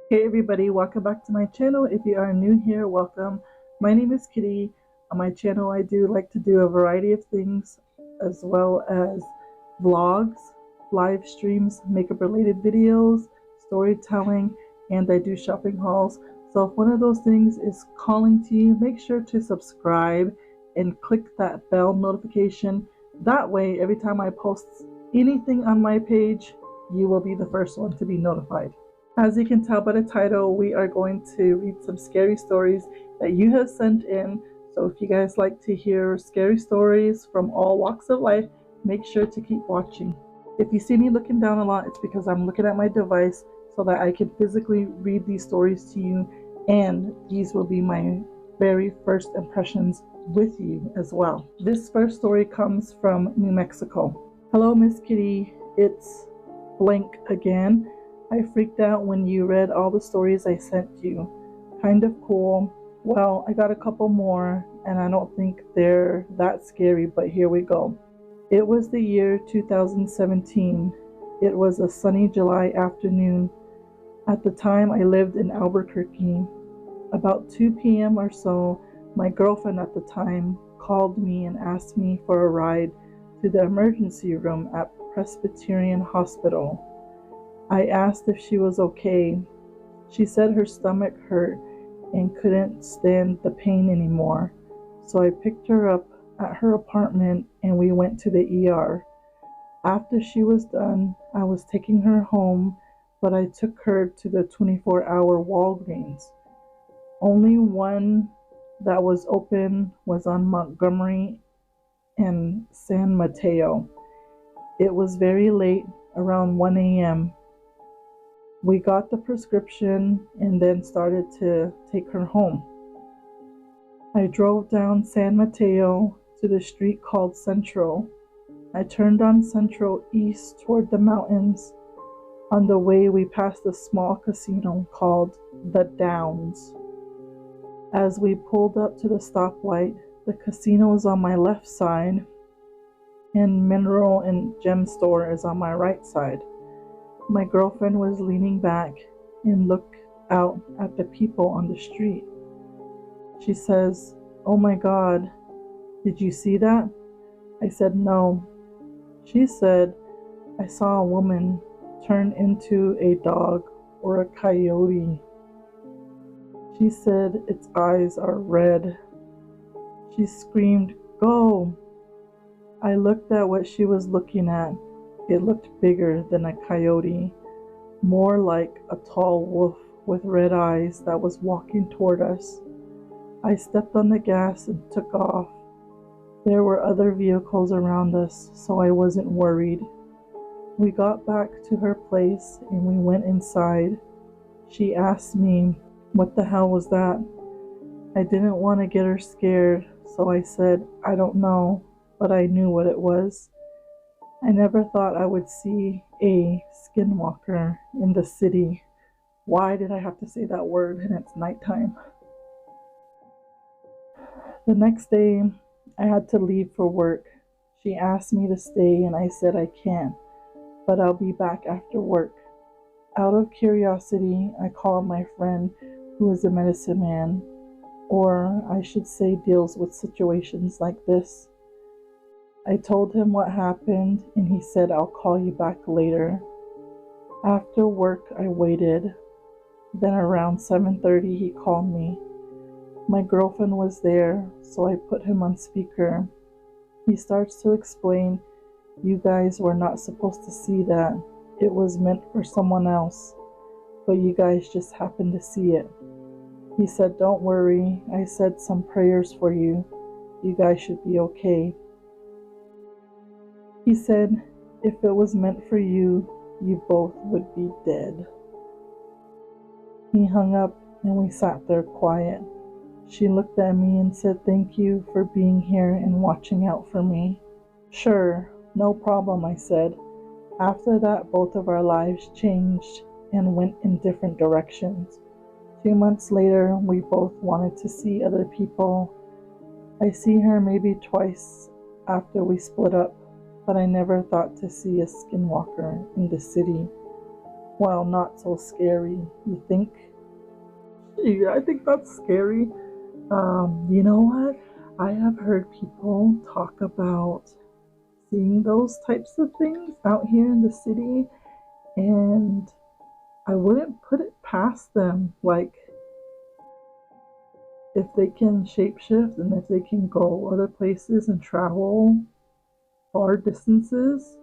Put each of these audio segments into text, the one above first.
Hey everybody, welcome back to my channel. If you are new here, welcome. My name is Kitty. On my channel I do like to do a variety of things as well as vlogs, live streams, makeup related videos, storytelling, and I do shopping hauls. So if one of those things is calling to you, make sure to subscribe and click that bell notification. That way every time I post anything on my page, you will be the first one to be notified. As you can tell by the title, we are going to read some scary stories that you have sent in. So if you guys like to hear scary stories from all walks of life, make sure to keep watching. If you see me looking down a lot, it's because I'm looking at my device so that I can physically read these stories to you, and these will be my very first impressions with you as well. This first story comes from New Mexico. Hello, Miss Kitty. It's blank again. I freaked out when you read all the stories I sent you. Kind of cool. Well, I got a couple more, and I don't think they're that scary, but here we go. It was the year 2017. It was a sunny July afternoon. At the time, I lived in Albuquerque. About 2 p.m. or so, my girlfriend at the time called me and asked me for a ride to the emergency room at Presbyterian Hospital. I asked if she was okay. She said her stomach hurt and couldn't stand the pain anymore. So I picked her up at her apartment and we went to the ER. After she was done, I was taking her home, but I took her to the 24-hour Walgreens. Only one that was open was on Montgomery and San Mateo. It was very late, around 1 a.m. We got the prescription and then started to take her home. I drove down San Mateo to the street called Central. I turned on Central east toward the mountains. On the way, we passed a small casino called The Downs. As we pulled up to the stoplight, the casino is on my left side and Mineral and Gem Store is on my right side. My girlfriend was leaning back and looked out at the people on the street. She says, "Oh my God, did you see that?" I said, "No." She said, "I saw a woman turn into a dog or a coyote." She said its eyes are red. She screamed, "Go!" I looked at what she was looking at. It looked bigger than a coyote, more like a tall wolf with red eyes that was walking toward us. I stepped on the gas and took off. There were other vehicles around us, so I wasn't worried. We got back to her place and we went inside. She asked me, "What the hell was that?" I didn't want to get her scared, so I said, "I don't know," but I knew what it was. I never thought I would see a skinwalker in the city. Why did I have to say that word and it's nighttime? The next day, I had to leave for work. She asked me to stay and I said I can't, but I'll be back after work. Out of curiosity, I called my friend who is a medicine man, or I should say deals with situations like this. I told him what happened and he said, "I'll call you back later." After work, I waited. Then around 7:30, he called me. My girlfriend was there, so I put him on speaker. He starts to explain, "You guys were not supposed to see that. It was meant for someone else, but you guys just happened to see it." He said, "Don't worry. I said some prayers for you. You guys should be okay." He said, "If it was meant for you, you both would be dead." He hung up and we sat there quiet. She looked at me and said, "Thank you for being here and watching out for me." "Sure, no problem," I said. After that, both of our lives changed and went in different directions. 2 months later, we both wanted to see other people. I see her maybe twice after we split up, but I never thought to see a skinwalker in the city. Well, not so scary. You think? Yeah, I think that's scary. You know what? I have heard people talk about seeing those types of things out here in the city, and I wouldn't put it past them. Like, if they can shapeshift and if they can go other places and travel far distances,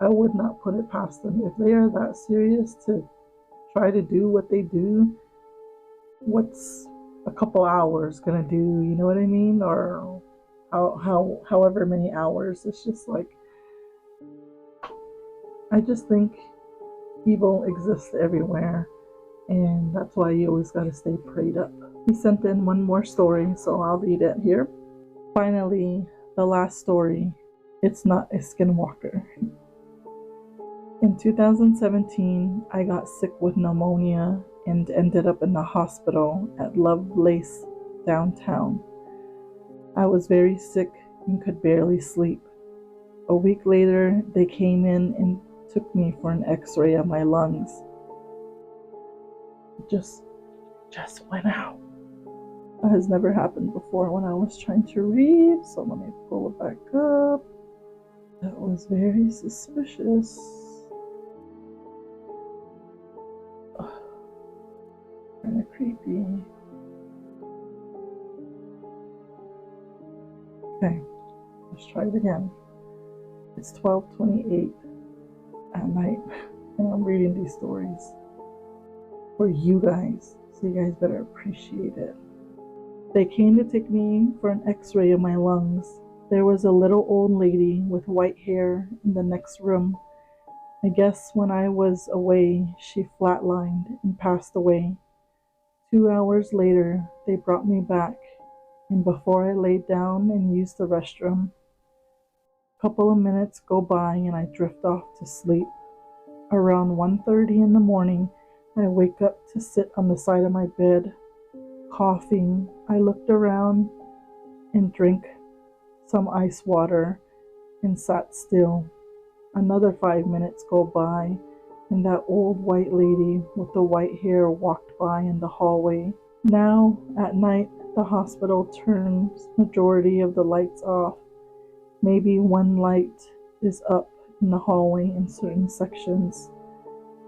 I would not put it past them. If they are that serious to try to do what they do, what's a couple hours gonna do? You know what I mean? Or however many hours. It's just like, I just think evil exists everywhere, and that's why you always gotta stay prayed up. He sent in one more story, so I'll read it here. Finally, the last story. It's not a skinwalker. In 2017, I got sick with pneumonia and ended up in the hospital at Lovelace downtown. I was very sick and could barely sleep. A week later, they came in and took me for an x-ray of my lungs. Just went out. That has never happened before when I was trying to read, so let me pull it back up. That was very suspicious. Kind of creepy. Okay, let's try it again. It's 12:28 at night, and I'm reading these stories for you guys, so you guys better appreciate it. They came to take me for an x-ray of my lungs. There was a little old lady with white hair in the next room. I guess when I was away, she flatlined and passed away. 2 hours later, they brought me back, and before I laid down and used the restroom, a couple of minutes go by and I drift off to sleep. Around 1:30 in the morning, I wake up to sit on the side of my bed, coughing. I looked around and drank some ice water and sat still. Another 5 minutes go by, and that old white lady with the white hair walked by in the hallway. Now, at night, the hospital turns majority of the lights off. Maybe one light is up in the hallway in certain sections.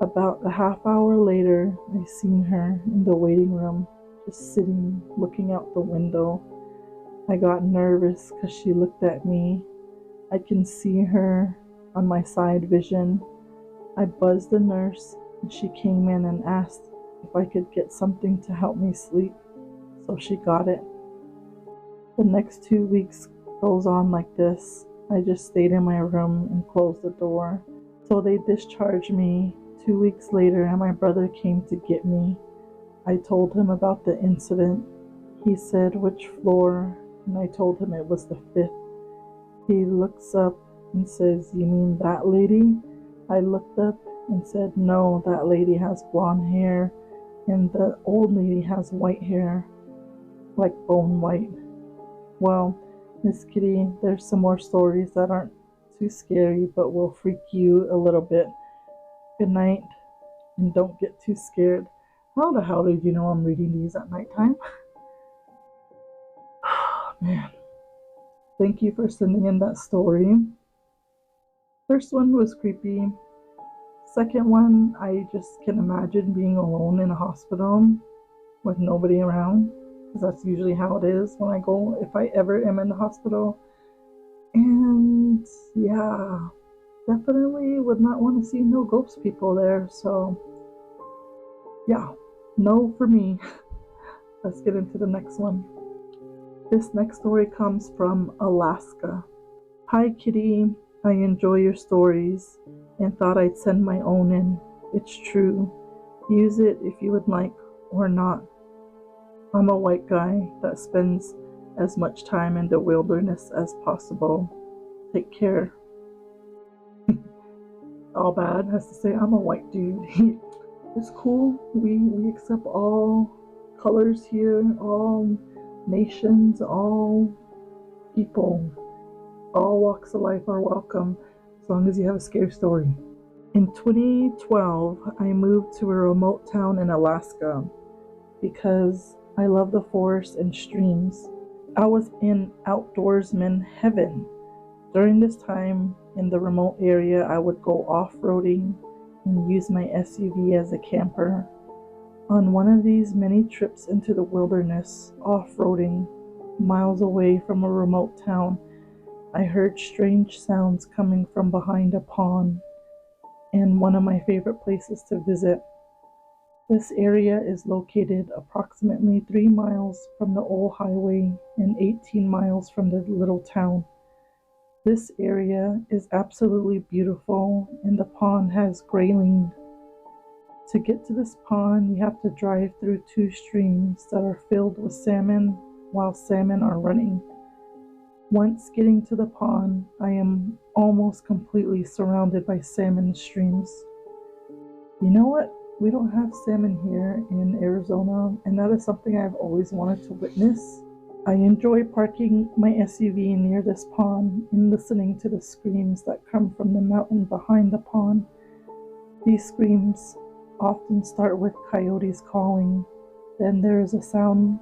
About a half hour later, I seen her in the waiting room, just sitting, looking out the window. I got nervous because she looked at me. I can see her on my side vision. I buzzed the nurse, and she came in and asked if I could get something to help me sleep, so she got it. The next 2 weeks goes on like this. I just stayed in my room and closed the door. So they discharged me. 2 weeks later, and my brother came to get me. I told him about the incident. He said which floor, and I told him it was the 5th. He looks up and says, "You mean that lady?" I looked up and said, "No, that lady has blonde hair, and the old lady has white hair, like bone white." Well, Miss Kitty, there's some more stories that aren't too scary, but will freak you a little bit. Good night, and don't get too scared. How the hell did you know I'm reading these at nighttime? Man, thank you for sending in that story. First one was creepy. Second one, I just can imagine being alone in a hospital with nobody around, because that's usually how it is when I go, if I ever am in the hospital. And yeah, definitely would not want to see no ghost people there, so yeah, no for me. Let's get into the next one. This next story comes from Alaska. Hi Kitty, I enjoy your stories and thought I'd send my own in. It's true. Use it if you would like or not. I'm a white guy that spends as much time in the wilderness as possible. Take care. All bad has to say I'm a white dude. It's cool. We accept all colors here, all nations, all people, all walks of life are welcome, as long as you have a scary story. In 2012, I moved to a remote town in Alaska because I love the forest and streams. I was in outdoorsman heaven. During this time in the remote area, I would go off-roading and use my SUV as a camper. On one of these many trips into the wilderness, off-roading, miles away from a remote town, I heard strange sounds coming from behind a pond and one of my favorite places to visit. This area is located approximately 3 miles from the old highway and 18 miles from the little town. This area is absolutely beautiful and the pond has grayling. To get to this pond, you have to drive through 2 streams that are filled with salmon while salmon are running. Once getting to the pond, I am almost completely surrounded by salmon streams. You know what? We don't have salmon here in Arizona, and that is something I've always wanted to witness. I enjoy parking my SUV near this pond and listening to the screams that come from the mountain behind the pond. These screams often start with coyotes calling. Then there is a sound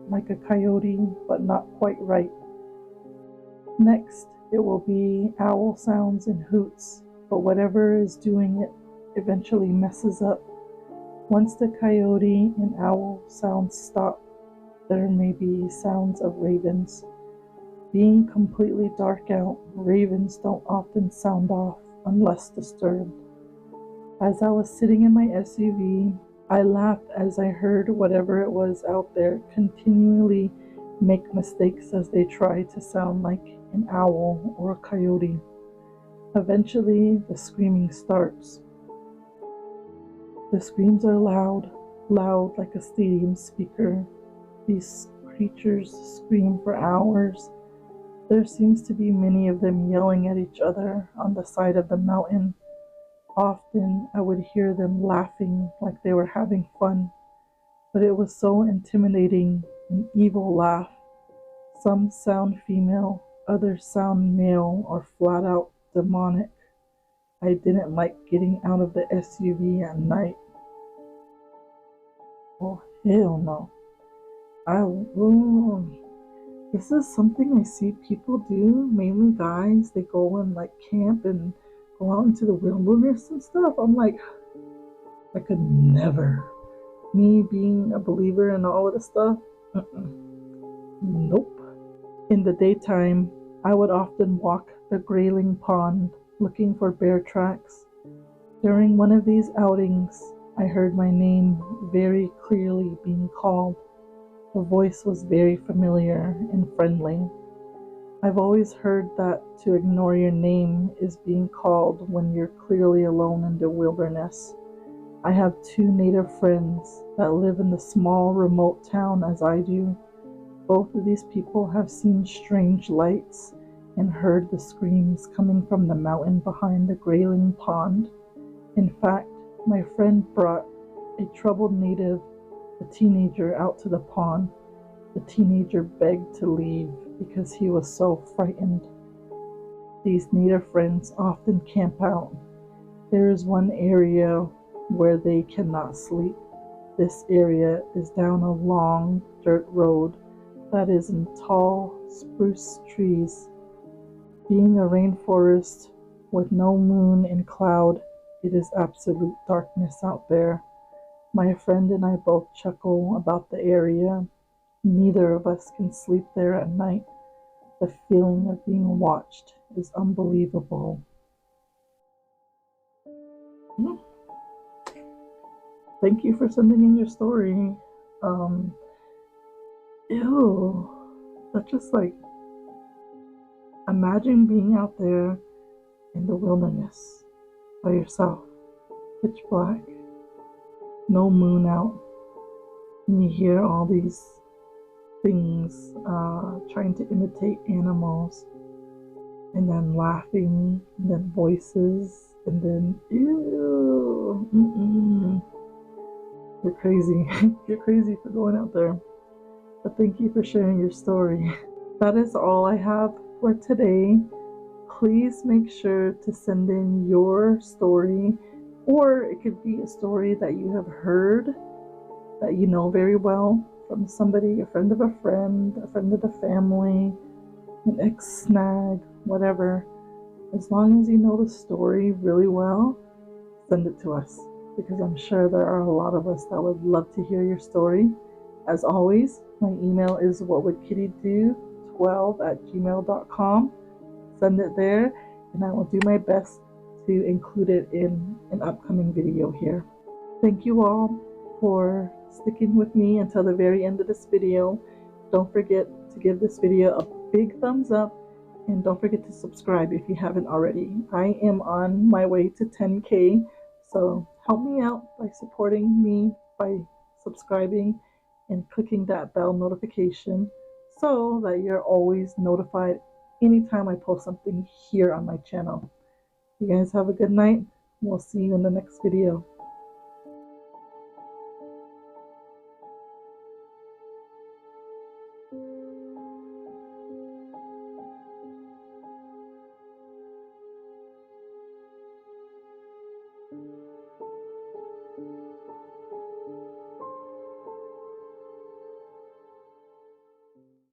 like a coyote, but not quite right. Next, it will be owl sounds and hoots, but whatever is doing it eventually messes up. Once the coyote and owl sounds stop, there may be sounds of ravens. Being completely dark out, ravens don't often sound off unless disturbed. As I was sitting in my SUV, I laughed as I heard whatever it was out there continually make mistakes as they try to sound like an owl or a coyote. Eventually, the screaming starts. The screams are loud like a stadium speaker. These creatures scream for hours. There seems to be many of them yelling at each other on the side of the mountain. Often I would hear them laughing like they were having fun, but it was so intimidating, an evil laugh. Some sound female, others sound male or flat out demonic. I didn't like getting out of the SUV at night. Oh, hell no. This is something I see people do, mainly guys. They go and like camp and go out into the wilderness and stuff. I'm like, I could never. Me being a believer in all of this stuff, nope. In the daytime, I would often walk the grayling pond looking for bear tracks. During one of these outings, I heard my name very clearly being called. The voice was very familiar and friendly. I've always heard that to ignore your name is being called when you're clearly alone in the wilderness. I have 2 native friends that live in the small remote town as I do. Both of these people have seen strange lights and heard the screams coming from the mountain behind the grayling pond. In fact, my friend brought a troubled native, a teenager, out to the pond. The teenager begged to leave because he was so frightened. These native friends often camp out. There is one area where they cannot sleep. This area is down a long dirt road that is in tall spruce trees. Being a rainforest with no moon and cloud, it is absolute darkness out there. My friend and I both chuckle about the area. Neither of us can sleep there at night. The feeling of being watched is unbelievable. Thank you for sending in your story. Ew. That's just like, imagine being out there in the wilderness by yourself, pitch black, no moon out, and you hear all these things trying to imitate animals, and then laughing, and then voices, and then ew. You're crazy. You're crazy for going out there. But thank you for sharing your story. That is all I have for today. please make sure to send in your story, or it could be a story that you have heard that you know very well from somebody, a friend of a friend of the family, an ex-snag, whatever. As long as you know the story really well, send it to us, because I'm sure there are a lot of us that would love to hear your story. As always, my email is whatwouldkittydo12@gmail.com. Send it there, and I will do my best to include it in an upcoming video here. Thank you all for sticking with me until the very end of this video. Don't forget to give this video a big thumbs up, and don't forget to subscribe if you haven't already. I am on my way to 10K, so help me out by supporting me by subscribing and clicking that bell notification so that you're always notified anytime I post something here on my channel. You guys have a good night. We'll see you in the next video.